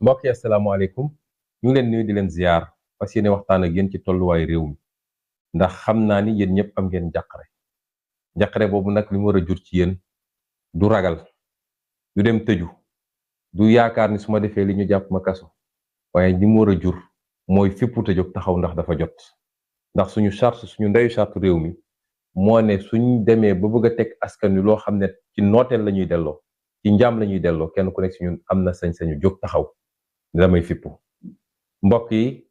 mbokk yi asalaamaaleykum ñu ngi leen nuyu di leen ziar fas yéene waxtaan ak yéen ci tolluwaay réew mi ndax xam naa ni yéen ñëpp am ngeen njàqare boobu nag li mu war a jur ci yéen du ragal du dem tëju du yaakaar ni su ma defee li ñu jàpp ma kaso waaye li mu war a jur mooy fippu te jóg taxaw ndax dafa jot ndax suñu ndeyu charte réew mi moo ne suñ demee ba bëgg a teg askan wi loo xam ne ci nooteel la ñuy delloo ci njaam la ñuy delloo kenn ku nekk si ñun am na sañ-sañu jóg taxaw damay fippu mbokk yi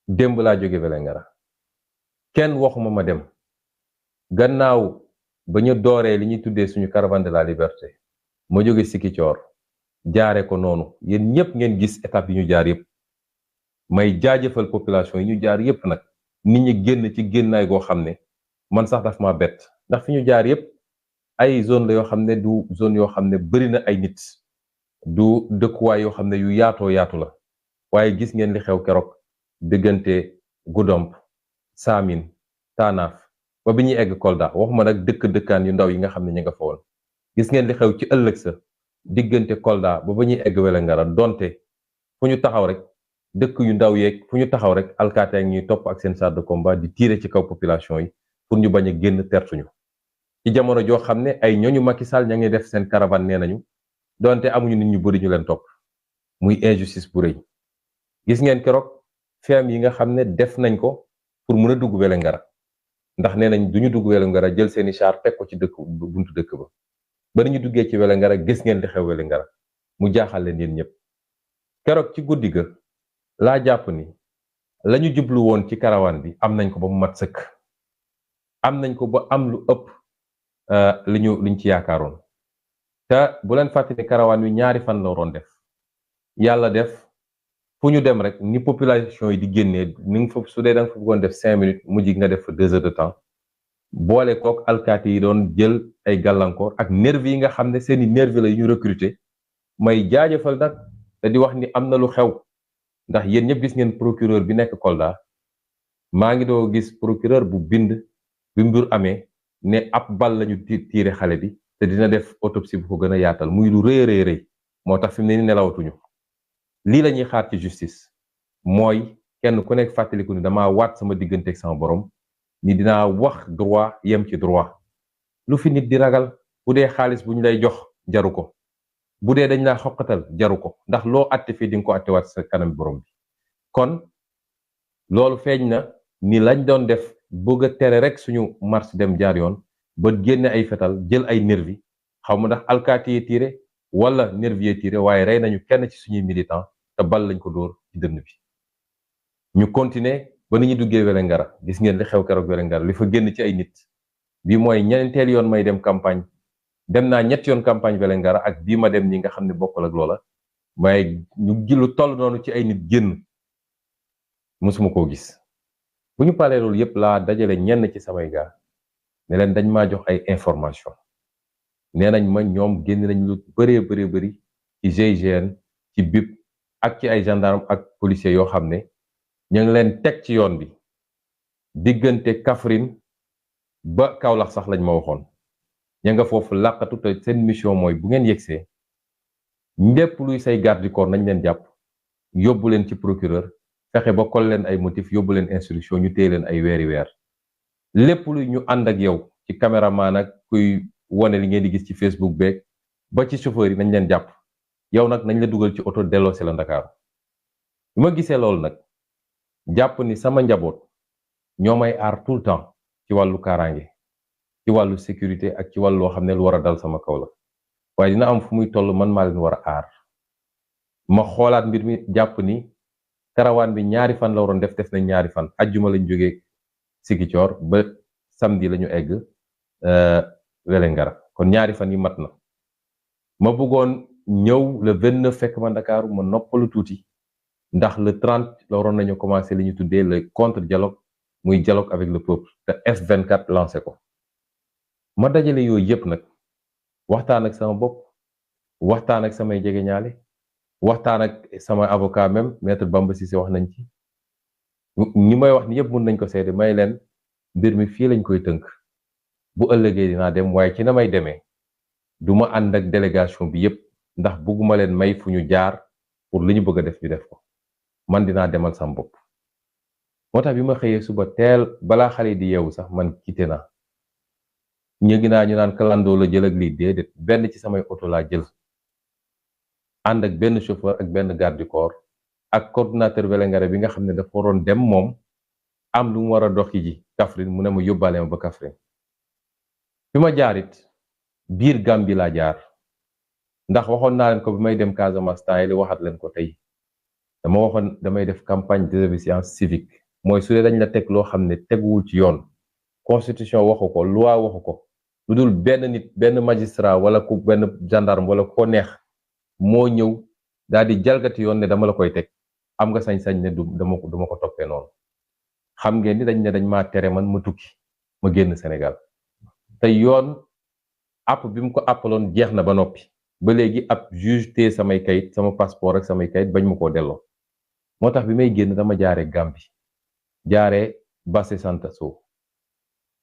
démb laa jóge Vélingara kenn waxuma ma dem gannaaw ba ñu dooree li ñuy tuddee suñu caravane de la liberté ma jóge Sikicoor jaare ko noonu yéen ñëpp ngeen gis étape yi ñu jaar yëpp may jaajëfal population yi ñu jaar yëpp nag nit ñi génn ci génnaay goo xam ne man sax daf ma bett ndax fi ñu jaar yëpp ay zone la yoo xam ne du zone yoo xam ne bëri na ay nit du dëkkuwaay yoo xam ne yu yaatoo yaatu la waaye gis ngeen li xew keroog diggante Goudomp Samin Taanaaf ba bi ñuy egg Kolda waxuma nag dëkkaan yu ndaw yi nga xam ne ñu nga fa woon gis ngeen li xew ci ëllëg sa diggante Kolda ba ñuy egg Vélingara donte fu ñu taxaw rek dëkk yu ndaw yeeg fu ñu taxaw rek alkaate ak ñuy topp ak seen chars de combat di tirer ci kaw population yi pour ñu bañ a génn tertuñu ci jamono joo xam ne ay ñooñu Macky Sall ña ngi def seen caravane nee nañu donte amuñu nit ñu bëri ñu leen topp muy injustice bu rëy gis ngeen keroog feem yi nga xam ne def nañ ko pour mën a dugg Vélingara ndax nee nañ duñu dugg Vélingara jël seeni char teg ko ci buntu dëkk ba ba ñu duggee ci Vélingara gis ngeen li xew Vélingara mu jaaxal leen yéen ñëpp keroog ci guddi ga laa jàpp ni lañu jublu woon ci karawaan bi am nañ ko ba mu mat sëkk am nañ ko ba am lu ëpp liñ ci yaakaaroon te bu leen fàttali karawaan wi ñaari fan la waroon def yàlla def fu ñu dem rek ni population yi di génnee ni nga fa su dee da nga fa bëggoon def 5 minutes mujj nga def fa 2 heures de temps boole kook alkaati yi doon jël ay gàllankoor ak nervi yi nga xam ne seeni nervi la yu ñu recruter may jaajëfal nag te di wax ni am na lu xew ndax yéen ñëpp gis ngeen procureur bi nekk Kolda maa ngi doo gis procureur bu bind bi mbir amee ne ab bal lañu tiire xale bi te dina def autopsie bu ko gën a yaatal muy lu rëy rëy moo tax fi mu ne ni nelawatuñu lii la ñuy xaar ci justice mooy kenn ku nekk fàttaliku ni damaa waat sama digganteeg sama borom ni dinaa wax droit yem ci droit lu fi nit di ragal bu dee xaalis bu ñu lay jox jaru ko bu dee dañ laa xoqatal jaru ko ndax loo àtte fii di nga ko àttewaat sa kanam borom bi kon loolu feeñ na ni lañ doon def bëgg a tere rek suñu marche dem jaar yoon ba génne ay fetal jël ay nervi xaw ma ndax alkaati yi tiire wala nervi yi tiire waaye rey nañu kenn ci suñuy militant te bal lañ ko dóor ci dënn bi ñu continuer ba ni ñu duggee Vélingara gis ngeen li xew keroog Vélingara li fa génn ci ay nit bii mooy ñeenteel yoon may dem campagne dem naa 3 yoon campagne Vélingara ak bii ma dem ñi nga xam ne bokkul ak loola waaye ñu gilu toll noonu ci ay nit génn mësuma koo gis bu ñu paree loolu yépp laa dajale ñenn ci samay gaa ne leen dañ maa jox ay information nee nañ ma ñoom génn nañ lu bëree ci GIGN ci BIP ak ci ay gendarme ak policiers yoo xam ne ñu ngi leen teg ci yoon bi diggante Kaffrine ba Kaolack sax lañ ma waxoon ña nga foofu làqatu te seen mission mooy bu ngeen yegsee lépp luy say garde du corps nañ leen jàpp yóbbu leen ci procureur fexe ba kol leen ay motif yóbbu leen instruction ñu téye leen ay weeri weer lépp luy ñu ànd ak yow ci caméraman ak kuy wone li ngeen di gis ci Facebook beeg ba ci chauffeur yi nañ leen jàpp yow nag nañ la dugal ci oto delloosi la Ndakaaru bi ma gisee loolu nag jàpp ni sama njaboot ñoo may aar tout le temps ci wàllu kaaraange ci wàllu sécurité ak ci wàllu loo xam ne lu war a dal sama kaw la waaye dina am fu muy toll man maa leen war a aar ma xoolaat mbir mi jàpp ni karawaan bi 2 fan la waroon def nañ 2 fan ajjuma lañ jógee Sigicoor ba samedi lañu egg Vélingara kon 2 fan yi mat na ma bëggoon ñëw le 29 fekk ma Ndakaaru ma noppalu tuuti ndax le 30 la waroon nañu commencé li ñu tuddee le contre dialogue muy dialogue avec le peuple te F24 lancé ko ma dajale yooyu yëpp nag waxtaan ak sama bopp waxtaan ak samay jegeñaale waxtaan ak sama avocat même maître Bamba Cissé wax nañ ci ñi may wax ni yëpp mën nañ ko seede may leen mbir mi fii lañ koy tënk bu ëllëgee dinaa dem waaye ci na may demee du ma ànd ak délégation bi yëpp ndax bugguma leen may fu ñu jaar pour li ñu bëgg a def ñu def ko man dinaa demal sam bopp. moo tax bi ma xëyee suba teel balaa xale yi di yeewu sax man quitté naa ñëgi naa ñu naan kalandoo la jël ak lii déedéet benn ci samay oto laa jël ànd ak benn chauffeur ak benn garde du corps ak coordinateur Vélingara bi nga xam ne dafa waroon dem moom am lu mu war a doxi ji Kaffrine mu ne ma yóbbaale ma ba Kaffrine fi ma jaarit biir Gàmbi laa jaar ndax waxoon naa leen ko bi may dem Casamance temps yi li waxat leen ko tey dama waxoon damay def campagne de désobéissance civique mooy su dee dañ la teg loo xam ne teguwul ci yoon constitution waxu ko loi waxu ko lu dul benn nit benn magistrat wala ku benn gendarme wala ko neex moo ñëw daal di jalgati yoon ne dama la koy teg am nga sañ-sañ ne duma ko toppee noonu xam ngeen ni dañ ne dañ maa tere man ma tukki ma génn Sénégal te yoon app bi mu ko appaloon jeex na ba noppi ba léegi ab juge te samay kayit sama passeport ak samay kayit bañ ma koo delloo moo tax bi may génn dama jaaree Gambie jaaree Basse Santaso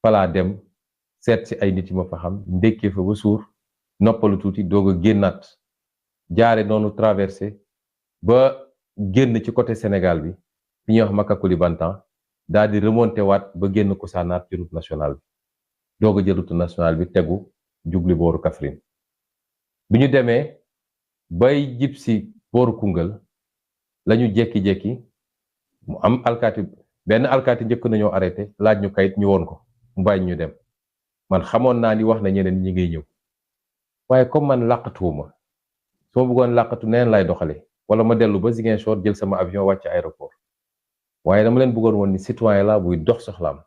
falaa dem seet si ay nit yi ma fa xam ndékkee fa ba suur noppalu tuuti doog a génnaat jaare noonu traversé ba génn ci côté Sénégal bi fi ñuy wax Makacoulibantang daal di remonté waat ba génn Kousanaar ci route nationale bi doog a jël route nationale bi tegu jubli booru Kaffrine bi ñu demee bay jib si booru Koungheul lañu jekki-jekki mu am alkaati benn alkaati njëkk nañoo arrêté laaj ñu kayit ñu woon ko mu bàyyi ñu dem man xamoon naa ni wax na ñeneen ñi ngay ñëw waaye comme man làqatuwuma soo bëggoon làqatu neen lay doxale wala ma dellu ba Ziguinchor jël sama avion wàcc aéroport waaye dama leen bëggoon woon ni citoyen la buy dox soxlaam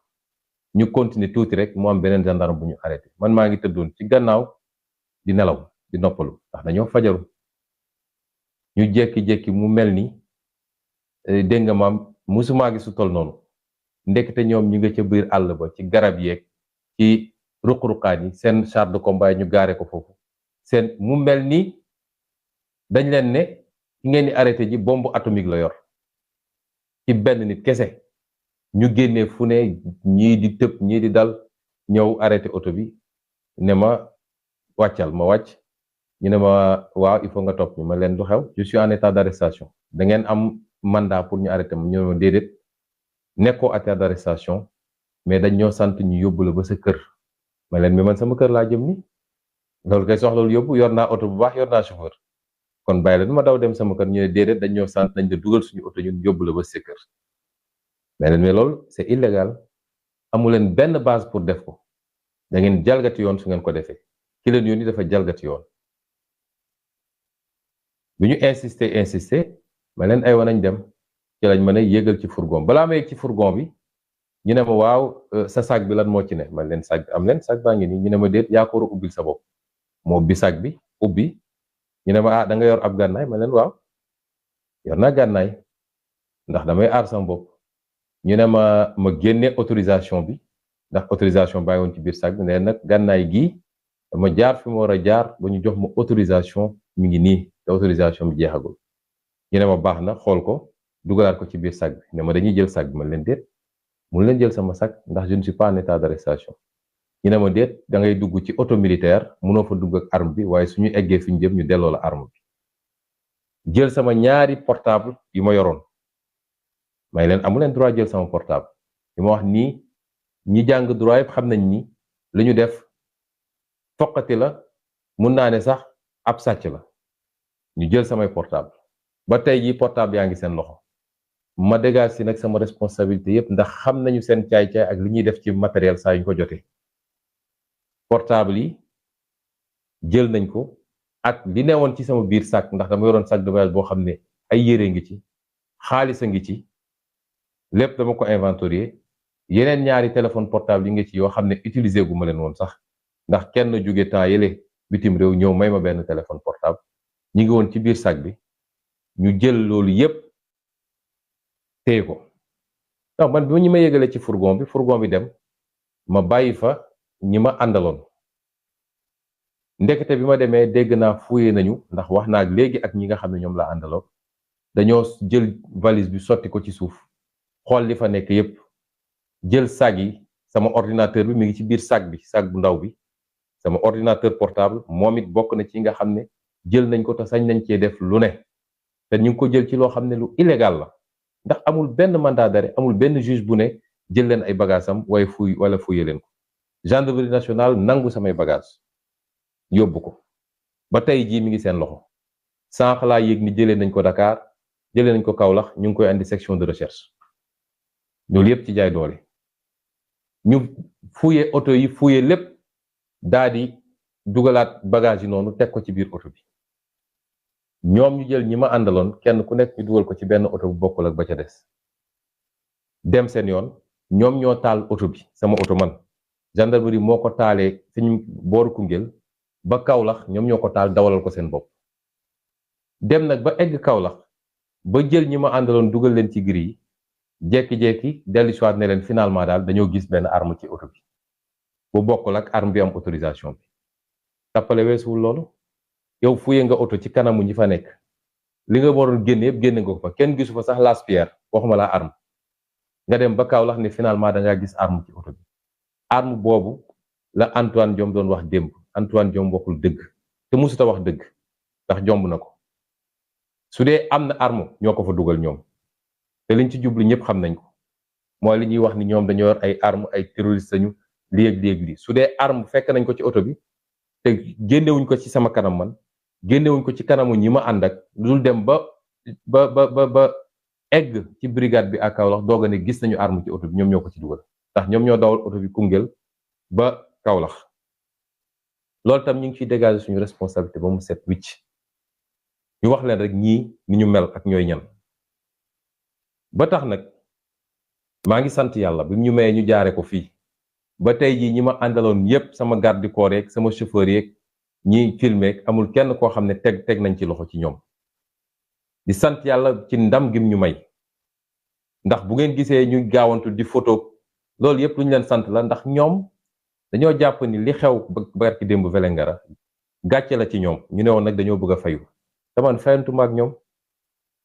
ñu continuer tuuti rek mu am beneen gendarme bu ñu arrêté man maa ngi tëddoon ci gannaaw di nelaw di noppalu ndax dañoo fajaru ñu jékki-jékki mu mel ni dégg nga maam musumaa gi su tol noonu ndekete ñoom ñu nga ca biir àll ba ci garab yeeg ci ruq-ruqaan yi seen char de combat ñu gaare ko foofu seen mu mel ni dañ leen ne ki ngeen di arrêté ji bombe atomique la yor ci benn nit kese ñu génnee fu ne ñii di tëb ñii di dal ñëw arrêté oto bi ne ma wàccal ma wàcc ñu ne ma waaw il faut nga topp ñu ma leen du xew je suis en état d'arrestation da ngeen am mandat pour ñu arrêté ma ñoo déedéet nekkoo état d'arrestation mais dañ ñoo sant ñu yóbbu la ba sa kër ma leen mais man sama kër laa jëm ni loolu kay soxlawul yóbbu yor naa oto bu baax yor naa chauffeur kon bàyyi la du ma daw dem sama kër ñu ne déedéet dañ ñoo sant nañ la dugal suñu oto ñun yóbbu la ba sa kër mais leen mais loolu c'est illégal amu leen benn base pour def ko da ngeen jalgati yoon su ngeen ko defee ki leen yoon yi dafa jalgati yoon bi ñu insister ma leen ay nañ dem ci lañ mën a yéegal ci fourgon balaa ma yéeg ci fourgon bi ñu ne ma waaw sa sac bi lan moo ci ne man leen sac bi am leen sac baa ngi nii ñu ne ma déet yaa ko war a ubbil sa bopp moo ubbi sac bi ubbi ñu ne ma ah da nga yor ab gànnaay ma leen waaw yor naa gànnaay ndax damay aar sama bopp ñu ne ma génne autorisation bi ndax autorisation bàyyi woon ci biir sac bi ne nag gànnaay gii dama jaar fi ma war a jaar ba ñu jox ma autorisation mi ngi nii te autorisation bi jeexagul ñu ne ma baax na xool ko dugalaat ko ci biir sac bi ne ma dañuy jël sac bi man leen déet mun leen jël sama sac ndax je ne suis pas en état d'arrestation ñu ne ma déet da ngay dugg ci auto militaire munoo fa dugg ak arme bi waaye suñu eggee fi ñu jëm ñu delloo la arme bi jël sama ñaari portable yu ma yoroon may leen amu leen droit jël sama portable li ma wax nii ñi jàng droit yëpp xam nañ ni li ñu def foqati la mun naa ne sax ab sàcc la ñu jël samay portable ba tey jii portable yaa ngi seen loxo ma dégage si nag sama responsabilité yëpp ndax xam nañu seen caay-caay ak li ñuy def ci matériel saa yu ñu ko jotee portable yi jël nañ ko ak li newoon ci sama biir sac ndax dama yoroon sac de voyage boo xam ne ay yére ngi ci xaalis a ngi ci lépp dama ko inventorier yeneen ñaari téléphone portable yi ngi ci yoo xam ne utiliser gu ma leen woon sax ndax kenn jóge temps yële bitim réew ñëw may ma benn téléphone portable ñi ngi woon ci biir sac bi ñu jël loolu yépp téye ko donc man bi ñi ma yëgalee ci fourgon bi dem ma bàyyi fa ñi ma àndaloon ndekete bi ma demee dégg naa fouillé nañu ndax wax naa léegi ak ñi nga xam ne ñoom laa àndaloon dañoo jël valise bi sotti ko ci suuf xool li fa nekk yépp jël sac yi sama ordinateur bi mi ngi ci biir sac bi sac bu ndaw bi sama ordinateur portable moom it bokk na ci nga xam ne jël nañ ko te sañ nañ cee def lu ne te ñu ngi ko jël ci loo xam ne lu illégal la ndax amul benn mandat d'arrêt amul benn juge bu ne jël leen ay bagaasam waaye wala fuye leen ko gendarmerie nationale nangu samay bagage yóbbu ko ba tey jii mi ngi seen loxo sànq laa yéeg ni jëlee nañ ko Dakar jëlee nañ ko Kaolack ñu ngi koy andi section de recherche loolu yépp ci jaay doole ñu fuye oto yi fuye lépp daa di dugalaat bagage yi noonu teg ko ci biir oto bi ñoom ñu jël ñi ma àndaloon kenn ku nekk ñu dugal ko ci benn oto bu bokkul ak ba ca des dem seen yoon ñoom ñoo taal oto bi sama oto man gendarmerie moo ko taalee fi ñu booru Koungheul ba Kaolack ñoom ñoo ko taal dawalal ko seen bopp dem nag ba egg Kaolack ba jël ñi ma àndaloon dugal leen ci gri yi jekki-jekki dellu si waat ne leen finalement daal dañoo gis benn arme ci oto bi bu bokkul ak arme bi am autorisation bi tappale weesuwul loolu yow fuye nga oto ci kanamu ñi fa nekk li nga waroon génne yëpp génne nga ko fa kenn gisu fa sax lance-pierre waxuma laa arme nga dem ba Kaolack ne finalement dangaa gis arme ci oto bi arme boobu la Antoine Diome doon wax démb Antoine Diome waxul dëgg te musuta wax dëgg ndax jomb na ko su dee am na arme ñoo ko fa dugal ñoom te liñ ci jublu ñëpp xam nañ ko mooy li ñuy wax ni ñoom dañoo yor ay arme ay terroriste lañu léeg-léeg su dee arme fekk nañ ko ci oto bi te génnewuñ ko ci sama kanam man génnewuñ ko ci kanamu ñi ma ànd ak dul dem ba egg ci brigade bi ak Kaolack doog a ne gis nañu arme ci oto bi ñoom ñoo ko ci dugal ndax ñoom ñoo dawal oto bi Koungheul ba Kaolack loolu tam ñu ngi ciy dégager suñu responsabilité ba mu set wicc ñu wax leen rek ñii ni ñu mel ak ñooy ñan ba tax nag maa ngi sant yàlla bi ñu mayee ñu jaare ko fii ba tey jii ñi ma àndaloon yépp sama garde du corps yeeg sama chauffeur yeeg ñi filmer amul kenn koo xam ne teg nañ ci loxo ci ñoom di sant yàlla ci ndam gim ñu may ndax bu ngeen gisee ñu gaawantu di photo loolu yépp lu ñu leen sant la ndax ñoom dañoo jàpp ni li xew barki démb Vélingara gàcce la ci ñoom ñu ne woon nag dañoo bëgg a fayu te man fayantuma ak ñoom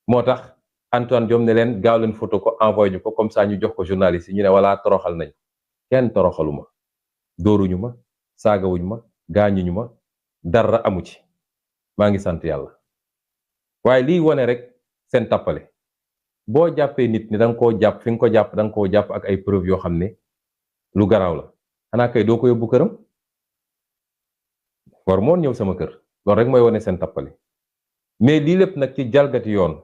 moo tax Antoine Diome ne leen gaaw leen photo ko envoyé ñu ko comme ça ñu jox ko journaliste yi ñu ne walla toroxal nañ kenn toroxaluma dóoruñu ma saagawuñ ma gaañuñu ma dara amu ci maa ngi sant yàlla waaye liy wone rek seen tappale boo jàppee nit ni danga koo jàpp fi nga ko jàpp danga koo jàpp ak ay preuve yoo xam ne lu garaaw la xanaa kay doo ko yóbbu këram war moon ñëw sama kër loolu rek mooy wone seen tappale mais lii lépp nag ci jalgati yoon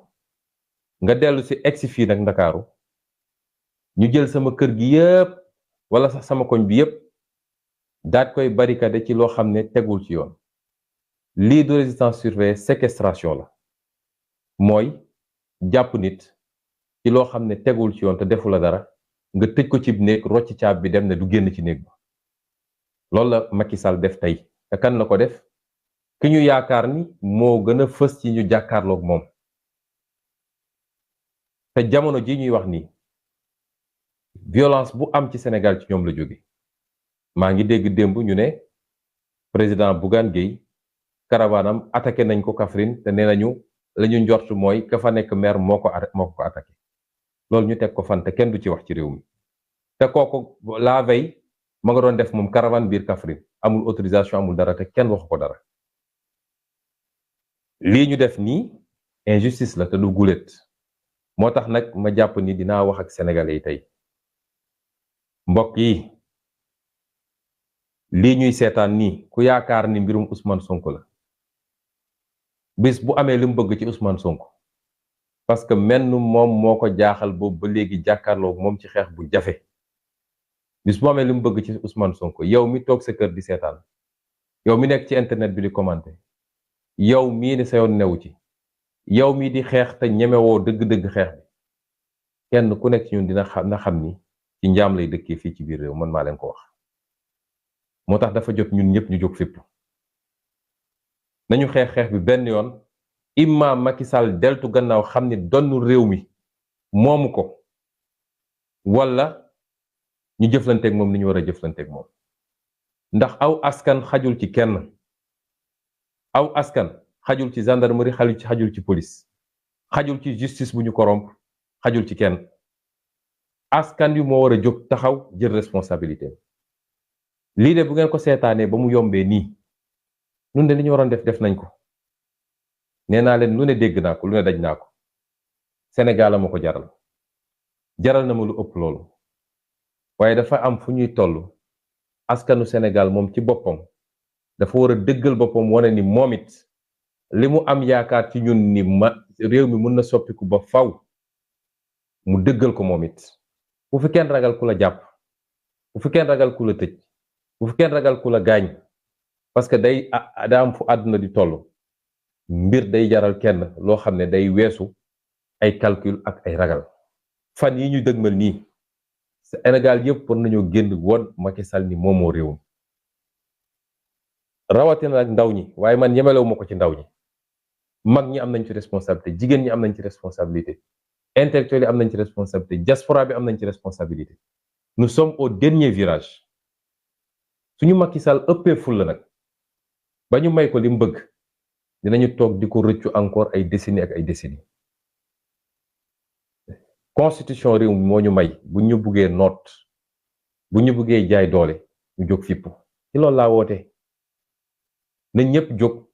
nga dellu si egsi fii nag Ndakaaru ñu jël sama kër gi yépp wala sax sama koñ bi yépp daat koy barricade ci loo xam ne tegul ci yoon lii de résistance surveillée séquestration la mooy jàpp nit ci loo xam ne tegul ci yoon te defu la dara nga tëj ko ci néeg rocc caab bi dem ne du génn ci néeg ba loolu la Macky Sall def tey te kan la ko def ki ñu yaakaar ni moo gën a fës ci ñu jàkkaarloog moom te jamono ji ñuy wax nii violence bu am ci Sénégal ci ñoom la jóge maa ngi dégg démb ñu ne président Bougane Gueye karawaanam attaqué nañ ko Kaffrine te nee nañu la ñu njort mooy ka fa nekk maire moo ko attaqué loolu ñu teg ko fan te kenn du ci wax ci réew mi te kooku la veille ma nga doon def moom caravane biir Kaffrine amul autorisation amul dara te kenn waxu ko dara lii ñu def nii injustice la te du guléet moo tax nag ma jàpp ni dinaa wax ak sénégalais yi tey mbokk yi lii ñuy seetaan nii ku yaakaar ni mbirum Ousmane Sonko la bis bu amee li mu bëgg ci Ousmane Sonko parce que menn moom moo ko jaaxal boobu ba léegi jàkkaarloo moom ci xeex bu jafe bis bu amee li mu bëgg ci Ousmane Sonko yow mi toog sa kër di seetaan yow mi nekk ci internet bi di commenter yow mii ne sa yoon newu ci yow mii di xeex te ñemewoo dëgg-dëgg xeex bi kenn ku nekk ci ñun dina xam ni ci njaam lay dëkkee fii ci biir réew man maa leen ko wax moo tax dafa jot ñun ñëpp ñu jóg fépp nañu xeex bi benn yoon imma Macky Sall deltu gannaaw xam ni donnu réew mi moomu ko wala ñu jëflanteeg moom ni ñu war a jëflanteeg moom ndax aw askan xajul ci kenn aw askan xajul ci gendarmerie xajul ci police xajul ci justice bu ñu corrompre xajul ci kenn askan wi moo war a jóg taxaw jël responsabilité lii de bu ngeen ko seetaanee ba mu yombee nii ñun de li ñu waroon def nañ ko nee naa leen lu ne dégg naa ko lu ne daj naa ko Sénégal ma ko jaral na ma lu ëpp loolu waaye dafa am fu ñuy toll askanu Sénégal moom ci boppam dafa war a dëggal boppam wane ni moom it li mu am yaakaar ci ñun ni réew mi mën na soppiku ba faw mu dëggal ko moom it bu fi kenn ragal ku la jàpp bu fi kenn ragal ku la tëj bu fi kenn ragal ku la gaañ parce que daa am fu àdduna di toll mbir day jaral kenn loo xam ne day weesu ay calcul ak ay ragal fan yi ñu dëgmal nii Sénégal yëpp war nañoo génn woon Macky Sall ni moomoo réewum rawatina nag ndaw ñi waaye man yemelewu ma ko ci ndaw ñi mag ñi am nañ ci responsabilité jigéen ñi am nañ ci responsabilité intellectuels yi am nañ ci responsabilité diaspora bi am nañ ci responsabilité nous sommes au dernier virage suñu Macky Sall ëppee ful la nag ba ñu may ko li mu bëgg dinañu toog di ko rëccu encore ay décennies ak ay décennies constitution réew mi moo ñu may bu ñu buggee noot bu ñu buggee jaay doole ñu jóg fipp ci loolu laa woote na ñëpp jóg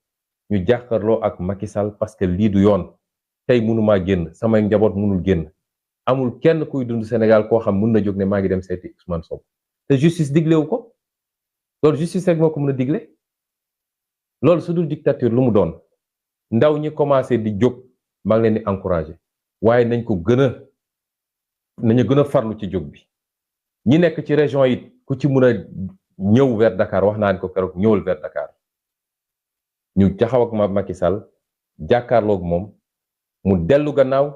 ñu jàkkaarloo ak Macky Sall parce que lii du yoon tey mënumaa génn samay njaboot mënul génn amul kenn kuy dund Sénégal koo xam mën na jóg ne maa ngi dem seeti Ousmane Sonko te justice diglewu ko loolu justice rek moo ko mën a digle loolu su dul dictature lu mu doon ndaw ñi commencé di jóg maa ngi leen di encouragé waaye nañu gën a farlu ci jóg bi ñi nekk ci région yi ku ci mën a ñëw vers Dakar wax naa ne ko keroog ñëwal vers Dakar ñu taxaw ak Macky Sall jàkkaarloog moom mu dellu gannaaw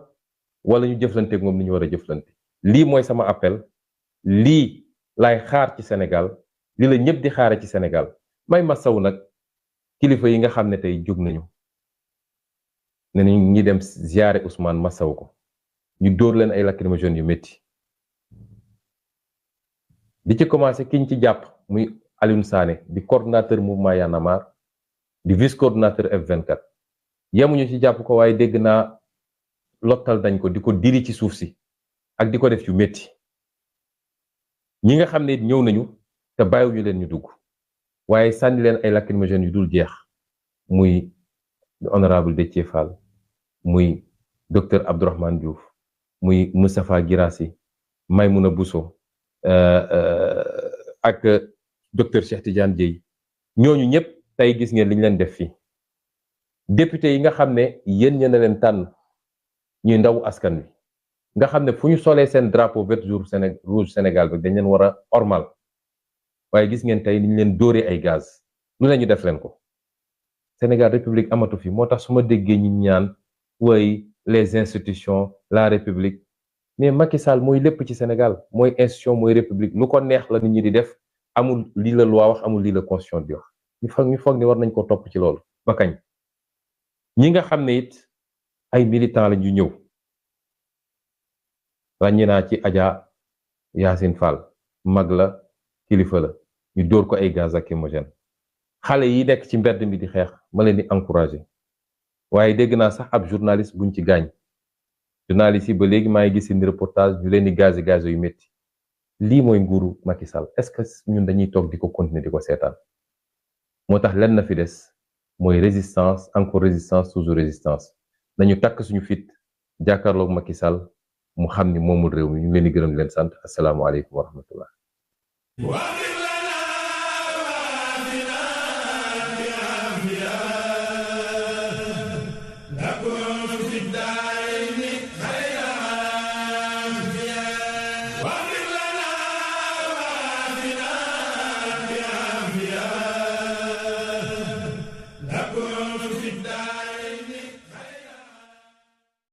wala ñu jëflanteeg moom ni ñu war a jëflante lii mooy sama appel lii laay xaar ci Sénégal lii la ñëpp di xaare ci Sénégal may masawu nag kilifa yi nga xam ne tey jóg nañu ne ñi dem ziyaare Ousmane masawu ko ñu dóor leen ay lacrymogènes yu métti di ci commencé kiñ ci jàpp muy Alioune Sané di coordonnateur mouvement Y'en a marre di vice coordonnateur F24 yemuñu ci jàpp ko waaye dégg naa lottal dañ ko di ko diri ci suuf si ak di ko def yu métti ñi nga xam ne ñëw nañu te bàyyiwuñu leen ñu dugg waaye sànni leen ay lacrymogènes yu dul jeex muy honorable Déthié Fall muy docteur Abdourahmane Diouf muy Moustapha Guirassy Maymouna Bousso ak docteur Cheikh Tidiane Dièye ñooñu ñëpp tey gis ngeen li ñu leen def fii député yi nga xam ne yéen ña leen tànn ñuy ndaw askan wi nga xam ne fu ñu solee seen drapeau vert rouge Sénégal bi dañ leen war a ormal waaye gis ngeen tey ni ñu leen dóoree ay gaz lu ne ñu def leen ko Sénégal république amatu fi moo tax su ma déggee ñi ñaan way les institutions la république mais Macky Sall mooy lépp ci Sénégal mooy institution mooy république lu ko neex la nit ñi di def amul lii la loi wax amul lii la constitution di wax ñu foog ni war nañ ko topp ci loolu ba kañ ñi nga xam ne it ay militants la ñu ñëw ràññee naa ci Adja Yacine Fall mag la kilifa la ñu dóor ko ay gaz lacrymogène xale yi nekk ci mbedd mi di xeex ma leen di encouragé waaye dégg naa sax ab journaliste buñ ci gaañ journaliste yi ba léegi maa ngi gis seen reportage ñu leen di gaz yu métti lii mooy nguuru Macky Sall est-ce que ñun dañuy toog di ko continuer di ko seetaan moo tax lenn na fi des mooy résistance encore résistance toujours résistance nañu takk suñu fit jàkkaarloog Macky Sall mu xam ni moomul réew mi ñu ngi leen di gërëm leen sant asalaamaaleykum wa rahmatullah